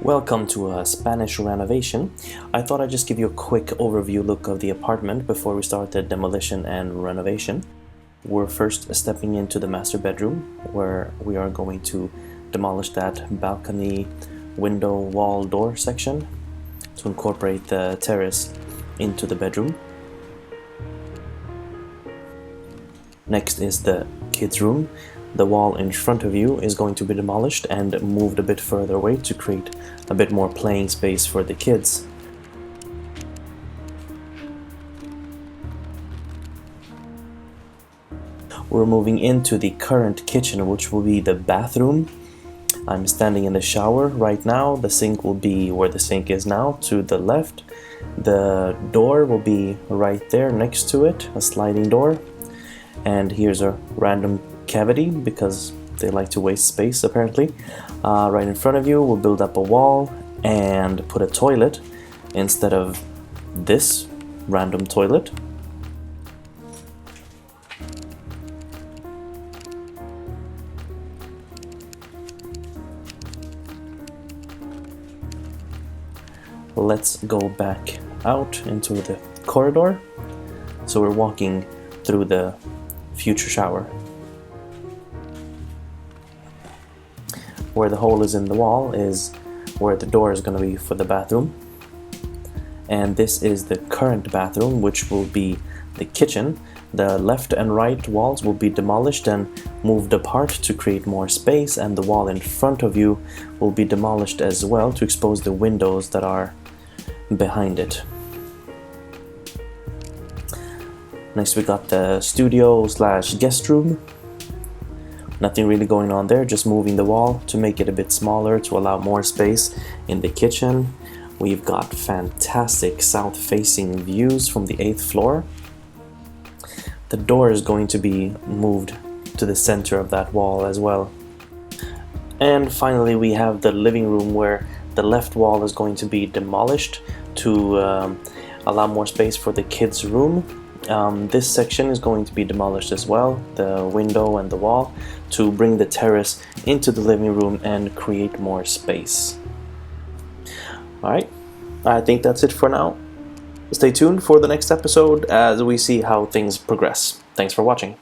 Welcome to a Spanish renovation. I thought I'd just give you a quick overview look of the apartment before we start the demolition and renovation. We're first stepping into the master bedroom, where we are going to demolish that balcony, window, wall, door section to incorporate the terrace into the bedroom. Next is the kids' room. The wall in front of you is going to be demolished and moved a bit further away to create a bit more playing space for the kids. We're moving into the current kitchen, which will be the bathroom. I'm standing in the shower right now. The sink will be where the sink is now, to the left. The door will be right there next to it, a sliding door. And here's a random cavity because they like to waste space apparently. Right in front of you, we'll build up a wall and put a toilet instead of this random toilet. Let's go back out into the corridor. So we're walking through the future shower. Where the hole is in the wall is where the door is going to be for the bathroom. And this is the current bathroom, which will be the kitchen. The left and right walls will be demolished and moved apart to create more space, and the wall in front of you will be demolished as well to expose the windows that are behind it. Next we got the studio slash guest room. Nothing really going on there, just moving the wall to make it a bit smaller to allow more space in the kitchen. We've got fantastic south-facing views from the 8th floor. The door is going to be moved to the center of that wall as well. And finally we have the living room, where the left wall is going to be demolished to allow more space for the kids' room. This section is going to be demolished as well, the window and the wall, to bring the terrace into the living room and create more space. Alright, I think that's it for now. Stay tuned for the next episode as we see how things progress. Thanks for watching.